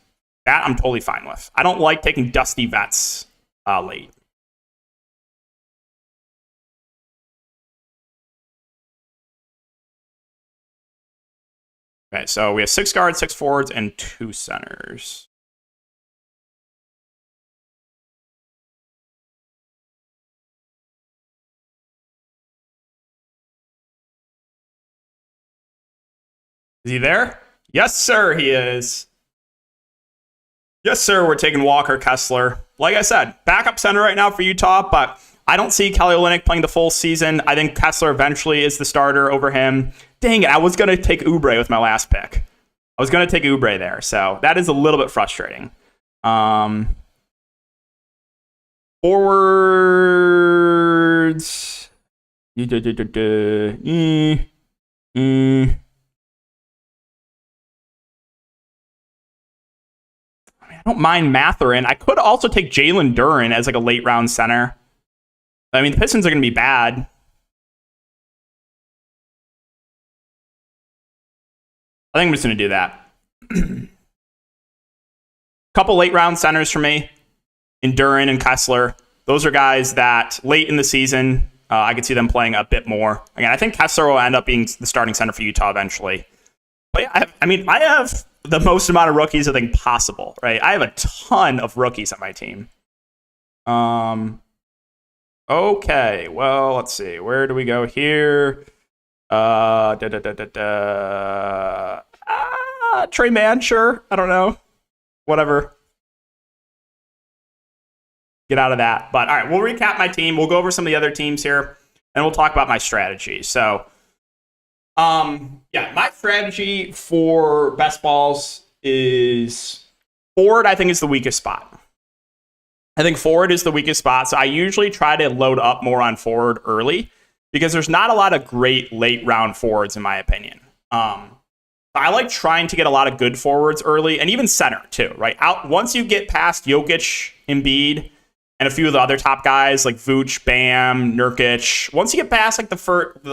I'm totally fine with. I don't like taking dusty vets late. Okay, so we have 6 guards, 6 forwards, and 2 centers. Is he there? Yes, sir, he is. Yes, sir, we're taking Walker Kessler. Like I said, backup center right now for Utah, but I don't see Kelly Olynyk playing the full season. I think Kessler eventually is the starter over him. Dang it, I was going to take Oubre with my last pick. I was going to take Oubre there, so that is a little bit frustrating. Forwards. I don't mind Mathurin. I could also take Jalen Duren as like a late round center. I mean, the Pistons are going to be bad. I think I'm just going to do that. Couple late round centers for me. and Duran and Kessler. Those are guys that late in the season, I could see them playing a bit more. Again, I think Kessler will end up being the starting center for Utah eventually. But yeah, I have the most amount of rookies I think possible, right? I have a ton of rookies on my team. Okay, well, let's see. Where do we go here? Trey Mann, sure. I don't know. Whatever. Get out of that. But all right, we'll recap my team. We'll go over some of the other teams here, and we'll talk about my strategy. So, yeah, my strategy for best balls is forward. I think is the weakest spot. I think forward is the weakest spot. So I usually try to load up more on forward early because there's not a lot of great late round forwards in my opinion. I like trying to get a lot of good forwards early, and even center too, right? Once you get past Jokic, Embiid, and a few of the other top guys like Vooch, Bam, Nurkic, once you get past like the first,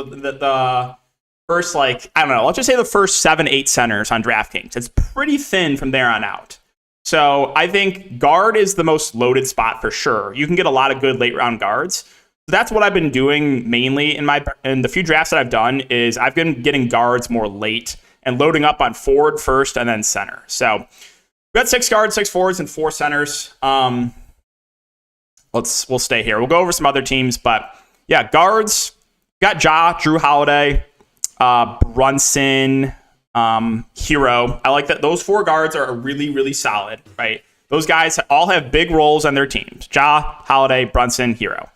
like, I don't know, let's just say the first 7-8 centers on DraftKings, it's pretty thin from there on out. So I think guard is the most loaded spot for sure. You can get a lot of good late round guards. So that's what I've been doing mainly in the few drafts that I've done is I've been getting guards more late and loading up on forward first and then center. So we got 6 guards, 6 forwards, and 4 centers. We'll stay here. We'll go over some other teams, but yeah, guards got Ja, Drew Holiday, Brunson, Hero. I like that. Those 4 guards are really, really solid, right? Those guys all have big roles on their teams. Ja, Holiday, Brunson, Hero.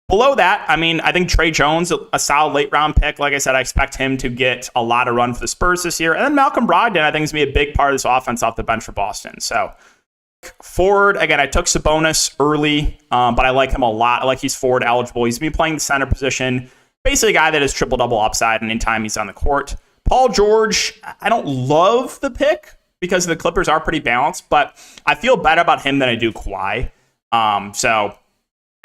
Below that, I think Trey Jones, a solid late round pick. Like I said, I expect him to get a lot of run for the Spurs this year. And then Malcolm Brogdon, I think, is going to be a big part of this offense off the bench for Boston. So forward, again, I took Sabonis early, but I like him a lot. I like he's forward eligible. He's been playing the center position. Basically a guy that has triple-double upside and anytime he's on the court. Paul George, I don't love the pick because the Clippers are pretty balanced, but I feel better about him than I do Kawhi. So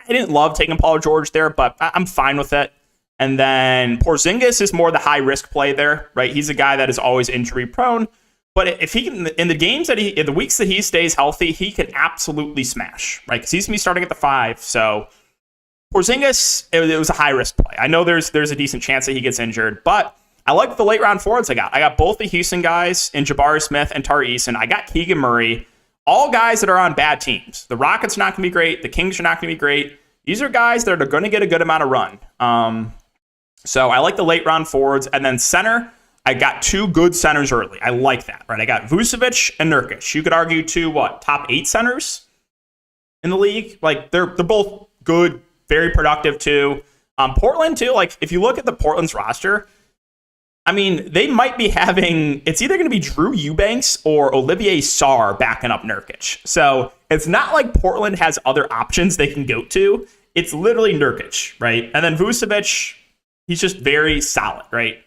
I didn't love taking Paul George there, but I'm fine with it. And then Porzingis is more the high-risk play there, right? He's a guy that is always injury-prone. But if he can, in the weeks that he stays healthy, he can absolutely smash, right? Because he's going to be starting at the 5. So Porzingis, it was a high-risk play. I know there's a decent chance that he gets injured, but I like the late-round forwards I got. I got both the Houston guys in Jabari Smith and Tari Eason. I got Keegan Murray, all guys that are on bad teams. The Rockets are not going to be great. The Kings are not going to be great. These are guys that are going to get a good amount of run. So I like the late-round forwards. And then center, I got 2 good centers early. I like that, right? I got Vucevic and Nurkic. You could argue 2, top 8 centers in the league? Like, they're both good, very productive, too. Portland, too, like, if you look at the Portland's roster, they might be having, it's either going to be Drew Eubanks or Olivier Sarr backing up Nurkic. So it's not like Portland has other options they can go to. It's literally Nurkic, right? And then Vucevic, he's just very solid, right?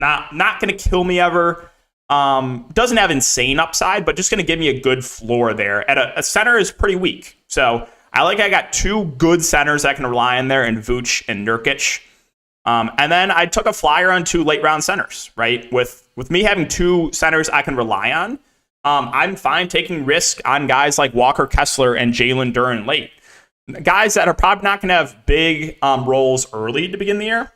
Not going to kill me ever. Doesn't have insane upside, but just going to give me a good floor there. At a center is pretty weak. So I got 2 good centers I can rely on there in Vooch and Nurkic. And then I took a flyer on 2 late round centers, right? With me having 2 centers I can rely on, I'm fine taking risk on guys like Walker Kessler and Jalen Duren late. Guys that are probably not going to have big roles early to begin the year.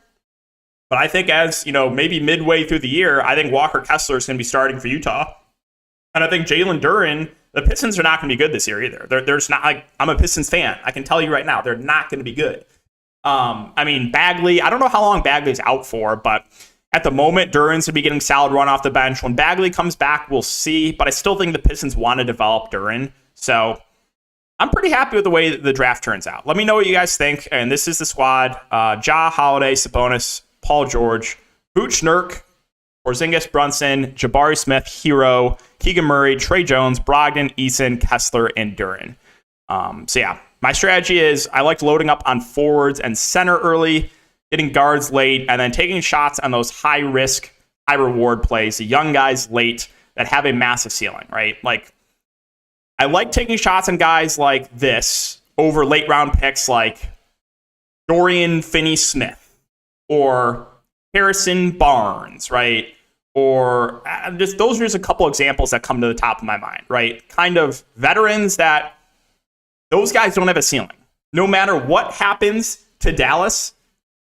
But I think as, maybe midway through the year, I think Walker Kessler is going to be starting for Utah. And I think Jalen Duren, the Pistons are not going to be good this year either. There's not I'm a Pistons fan. I can tell you right now, they're not going to be good. Bagley, I don't know how long Bagley's out for, but at the moment, Duren's going to be getting solid run off the bench. When Bagley comes back, we'll see. But I still think the Pistons want to develop Duren. So I'm pretty happy with the way the draft turns out. Let me know what you guys think. And this is the squad. Ja, Holiday, Sabonis, Paul George, Vooch, Nurk, Porzingis, Brunson, Jabari Smith, Hero, Keegan Murray, Trey Jones, Brogdon, Eason, Kessler, and Duren. So yeah, my strategy is I like loading up on forwards and center early, getting guards late, and then taking shots on those high-risk, high-reward plays, the young guys late that have a massive ceiling, right? Like, I like taking shots on guys like this over late-round picks like Dorian Finney-Smith or Harrison Barnes, right? Or those are just a couple examples that come to the top of my mind, right? Kind of veterans that Those guys don't have a ceiling. No matter what happens to Dallas,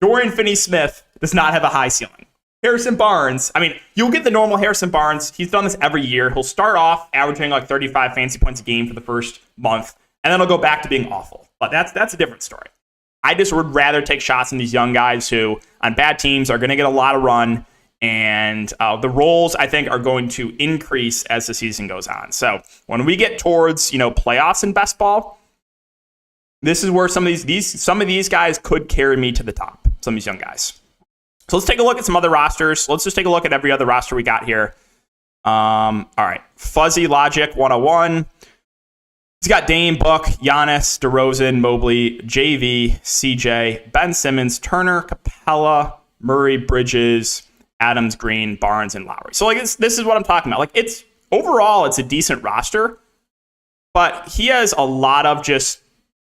Dorian Finney-Smith does not have a high ceiling. Harrison Barnes, I mean, you'll get the normal Harrison Barnes. He's done this every year. He'll start off averaging like 35 fantasy points a game for the first month, and then he'll go back to being awful. But that's a different story. I just would rather take shots on these young guys who, on bad teams, are going to get a lot of run, and the roles, I think, are going to increase as the season goes on. So when we get towards, playoffs in best ball, this is where some of these guys could carry me to the top, some of these young guys. So let's take a look at some other rosters. Let's just take a look at every other roster we got here. All right. Fuzzy Logic 101. He's got Dame, Book, Giannis, DeRozan, Mobley, JV, CJ, Ben Simmons, Turner, Capella, Murray, Bridges, Adams, Green, Barnes, and Lowry. So like this is what I'm talking about. Like it's a decent roster, but he has a lot of just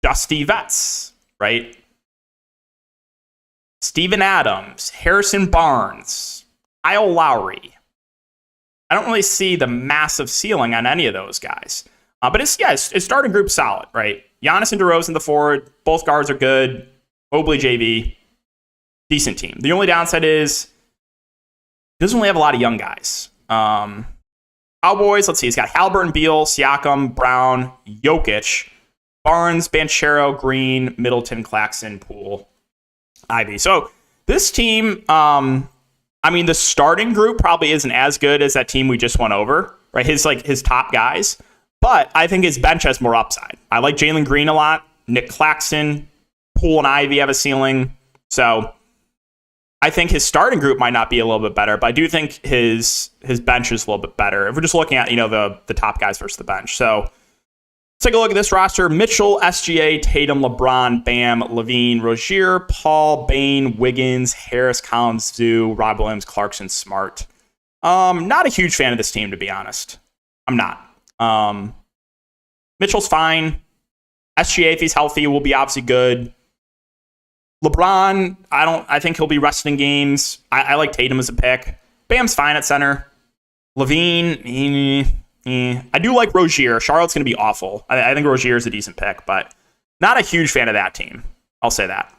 dusty vets, right? Steven Adams, Harrison Barnes, Kyle Lowry. I don't really see the massive ceiling on any of those guys. But it's starting group solid, right? Giannis and DeRozan, the forward, both guards are good. Mobley, JV, decent team. The only downside is he doesn't really have a lot of young guys. Cowboys, let's see, he's got Halliburton, Beal, Siakam, Brown, Jokic, Barnes, Banchero, Green, Middleton, Claxton, Poole, Ivy. So this team, the starting group probably isn't as good as that team we just went over, right? His top guys. But I think his bench has more upside. I like Jalen Green a lot. Nick Claxton, Poole, and Ivy have a ceiling. So I think his starting group might not be a little bit better, but I do think his bench is a little bit better. If we're just looking at the top guys versus the bench. So let's take a look at this roster. Mitchell, SGA, Tatum, LeBron, Bam, Levine, Rozier, Paul, Bane, Wiggins, Harris, Collins, Zoo, Rob Williams, Clarkson, Smart. Not a huge fan of this team, to be honest. I'm not. Mitchell's fine. SGA, if he's healthy, will be obviously good. LeBron, I think he'll be resting games. I like Tatum as a pick. Bam's fine at center. Levine, I do like Rozier. Charlotte's going to be awful. I think Rozier is a decent pick, but not a huge fan of that team. I'll say that.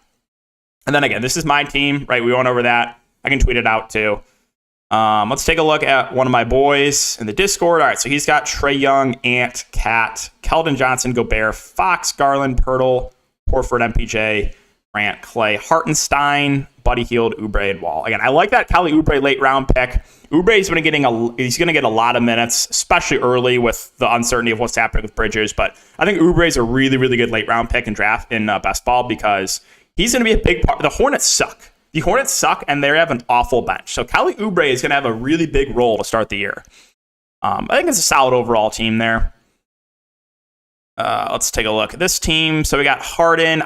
And then again, this is my team, right? We went over that. I can tweet it out too. Let's take a look at one of my boys in the Discord. All right, so he's got Trae Young, Ant, Cat, Keldon Johnson, Gobert, Fox, Garland, Pirtle, Horford, MPJ, Grant, Clay, Hartenstein, Buddy Hield, Oubre, and Wall. Again, I like that Kelly Oubre late round pick. Oubre is going to get a lot of minutes, especially early with the uncertainty of what's happening with Bridges. But I think Oubre is a really, really good late round pick in draft in best ball because he's going to be a big part. The Hornets suck. The Hornets suck, and they have an awful bench. So Kelly Oubre is going to have a really big role to start the year. I think it's a solid overall team there. Let's take a look at this team. So we got Harden.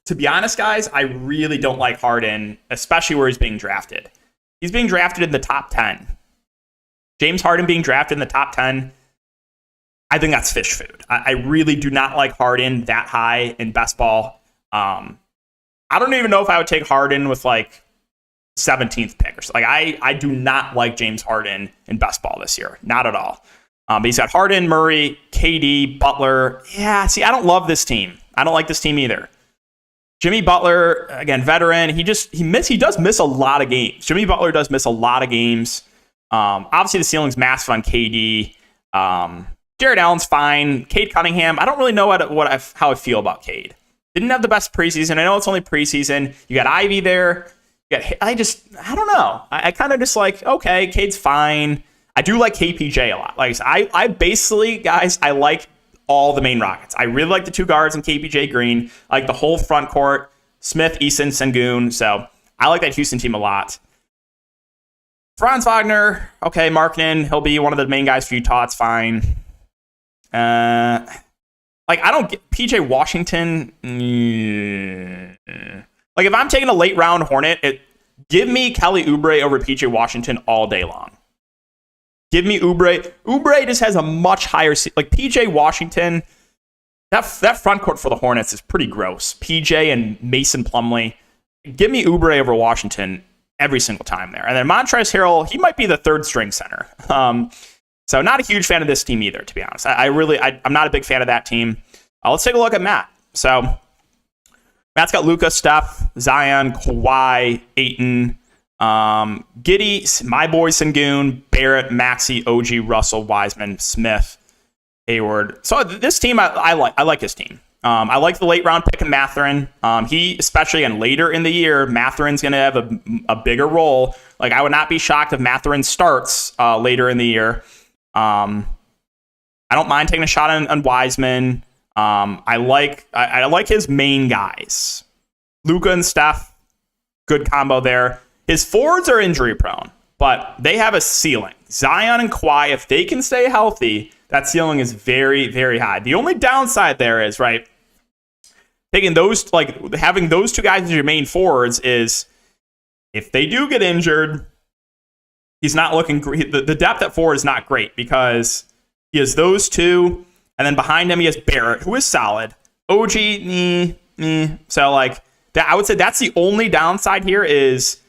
To be honest, guys, I really don't like Harden, especially where he's being drafted. He's being drafted in the top 10. James Harden being drafted in the top 10, I think that's fish food. I really do not like Harden that high in best ball. I don't even know if I would take Harden with like 17th pick or something. Like I do not like James Harden in best ball this year. Not at all. But he's got Harden, Murray, KD, Butler. Yeah, see, I don't love this team. I don't like this team either. Jimmy Butler, again, veteran. He does miss a lot of games. Jimmy Butler does miss a lot of games. Obviously, the ceiling's massive on KD. Jared Allen's fine. Cade Cunningham, I don't really know how I feel about Cade. Didn't have the best preseason. I know it's only preseason. You got Ivy there. I don't know. I kind of just like, okay, Cade's fine. I do like KPJ a lot. Like I basically, guys, I like all the main Rockets. I really like the two guards and KPJ Green. I like the whole front court, Smith, Eason, Sengun. So I like that Houston team a lot. Franz Wagner, okay, Markkanen, he'll be one of the main guys for Utah. It's fine. I don't get PJ Washington. Like, if I'm taking a late round Hornet, give me Kelly Oubre over PJ Washington all day long. Give me Oubre. Oubre just has a much higher... Like, PJ Washington, that front court for the Hornets is pretty gross. PJ and Mason Plumlee. Give me Oubre over Washington every single time there. And then Montrezl Harrell, he might be the third string center. So not a huge fan of this team either, to be honest. I'm not a big fan of that team. Let's take a look at Matt. So Matt's got Luka, Steph, Zion, Kawhi, Ayton, Giddy, my boy Sengun, Barrett, Maxey, OG, Russell, Wiseman, Smith, Hayward. So this team, I like this team. I like the late round pick in Mathurin. He, especially again later in the year, Mathurin's going to have a bigger role. Like, I would not be shocked if Mathurin starts later in the year. I don't mind taking a shot on Wiseman. I like his main guys. Luka and Steph, good combo there. His forwards are injury prone, but they have a ceiling. Zion and Kawhi, if they can stay healthy, that ceiling is very, very high. The only downside there is, right, taking those, like having those two guys as your main forwards is, if they do get injured, he's not looking great. The depth at forward is not great because he has those two, and then behind him he has Barrett, who is solid. OG, so like that, I would say that's the only downside here is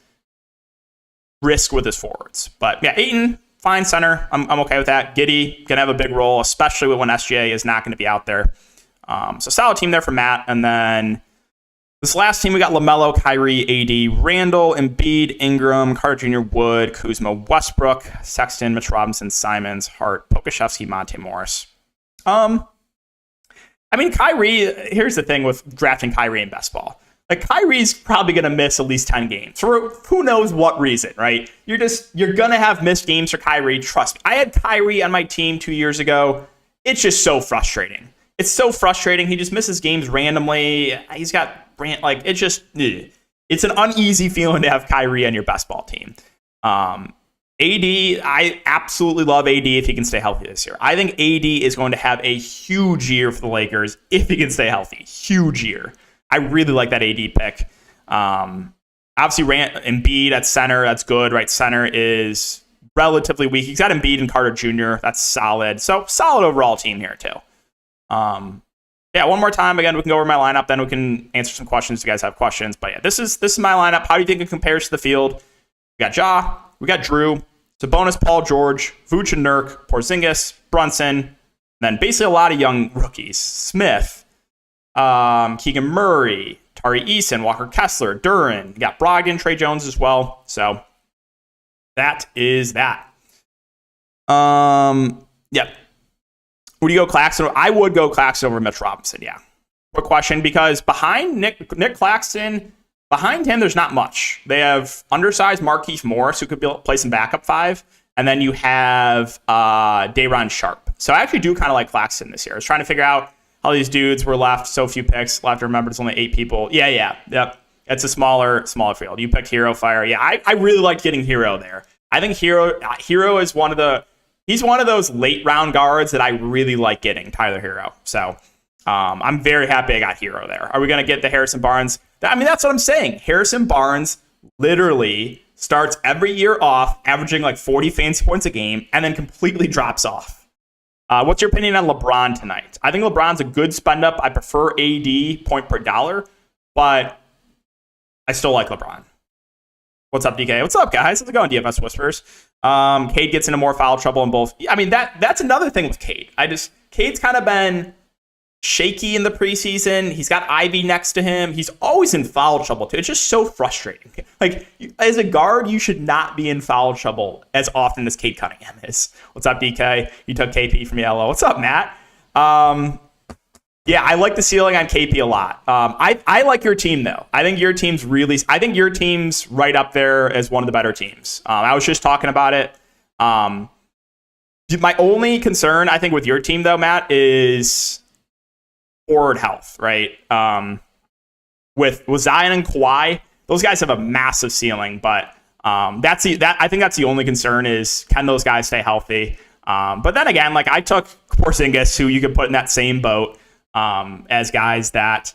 risk with his forwards. But yeah, Ayton, fine center. I'm okay with that. Giddy gonna have a big role, especially when SGA is not going to be out there. So solid team there for Matt. And then this last team, we got LaMelo, Kyrie, AD, Randall, Embiid, Ingram, Carter Jr., Wood, Kuzma, Westbrook, Sexton, Mitch Robinson, Simons, Hart, Pokashevsky, Monte Morris. I mean, Kyrie, here's the thing with drafting Kyrie in best ball. Like, Kyrie's probably going to miss at least 10 games for who knows what reason, right? You're going to have missed games for Kyrie. Trust me. I had Kyrie on my team 2 years ago. It's just so frustrating. It's so frustrating. He just misses games randomly. He's got, it's just, it's an uneasy feeling to have Kyrie on your best ball team. AD, I absolutely love AD if he can stay healthy this year. I think AD is going to have a huge year for the Lakers if he can stay healthy. Huge year. I really like that AD pick. Obviously, Embiid at center, that's good, right? Center is relatively weak. He's got Embiid and Carter Jr. That's solid. So solid overall team here too. Yeah, one more time. Again, we can go over my lineup. Then we can answer some questions if you guys have questions. But yeah, this is my lineup. How do you think it compares to the field? We got Ja, we got Drew, Sabonis, Paul George, Vooch and Nurk, Porzingis, Brunson, and then basically a lot of young rookies. Smith, Keegan Murray, Tari Eason, Walker Kessler, Duran. You got Brogdon, Trey Jones as well. So that is that. Yeah. Would you go Claxton? I would go Claxton over Mitch Robinson, yeah. Quick question, because behind Nick Claxton, behind him, there's not much. They have undersized Markieff Morris, who could play some backup five, and then you have Day'Ron Sharpe. So I actually do kind of like Claxton this year. I was trying to figure out how these dudes were left, so few picks. I'll have to remember, it's only 8 people. Yep. It's a smaller field. You picked Hero Fire. Yeah, I really liked getting Hero there. I think Hero is he's one of those late round guards that I really like getting, Tyler Hero. So I'm very happy I got Hero there. Are we going to get the Harrison Barnes? I mean, that's what I'm saying. Harrison Barnes literally starts every year off averaging like 40 fantasy points a game and then completely drops off. What's your opinion on LeBron tonight? I think LeBron's a good spend up. I prefer AD point per dollar, but I still like LeBron. What's up, DK? What's up, guys? How's it going, DFS Whispers? Cade gets into more foul trouble in both. I mean, that's another thing with Cade. Cade's kind of been shaky in the preseason. He's got Ivy next to him. He's always in foul trouble, too. It's just so frustrating. Like, as a guard, you should not be in foul trouble as often as Cade Cunningham is. What's up, DK? You took KP from Yellow. What's up, Matt? Yeah, I like the ceiling on KP a lot. I like your team, though. I think your team's right up there as one of the better teams. I was just talking about it. My only concern, I think, with your team, though, Matt, is forward health, right? With Zion and Kawhi, those guys have a massive ceiling, but I think that's the only concern is, can those guys stay healthy? But then again, like, I took Porzingis, who you could put in that same boat, as guys that,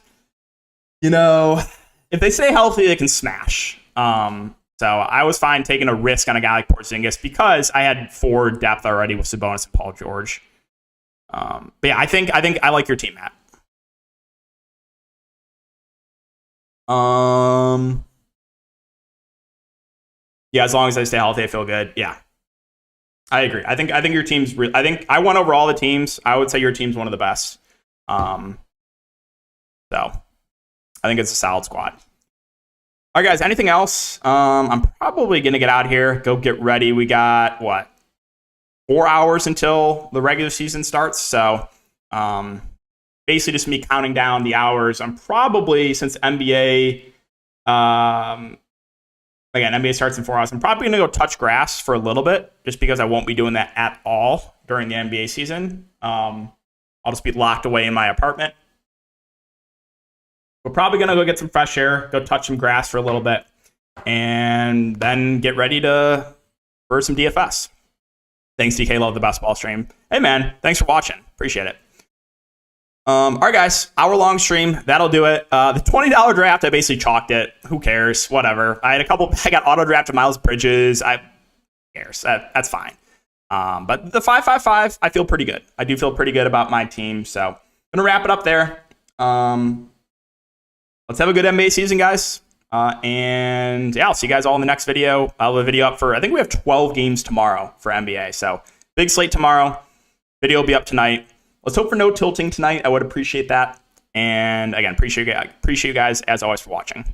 if they stay healthy, they can smash. So I was fine taking a risk on a guy like Porzingis because I had forward depth already with Sabonis and Paul George. But yeah, I think I like your team, Matt. Yeah, as long as I stay healthy, I feel good. Yeah, I agree. I think your team's. I think I went over all the teams. I would say your team's one of the best. So I think it's a solid squad. All right, guys, anything else? I'm probably going to get out of here, go get ready. We got, 4 hours until the regular season starts. So basically just me counting down the hours. I'm probably, since NBA, again, NBA starts in 4 hours, I'm probably going to go touch grass for a little bit, just because I won't be doing that at all during the NBA season. I'll just be locked away in my apartment. We're probably going to go get some fresh air, go touch some grass for a little bit, and then get ready for some DFS. Thanks, DK. Love the best ball stream. Hey, man. Thanks for watching. Appreciate it. All right, guys. Hour-long stream. That'll do it. The $20 draft, I basically chalked it. Who cares? Whatever. I got auto-drafted Miles Bridges. Who cares? That's fine. But the 5-5-5, I feel pretty good. I do feel pretty good about my team. So I'm going to wrap it up there. Let's have a good NBA season, guys. And yeah, I'll see you guys all in the next video. I'll have a video up I think we have 12 games tomorrow for NBA. So big slate tomorrow. Video will be up tonight. Let's hope for no tilting tonight. I would appreciate that. And again, appreciate you guys as always for watching.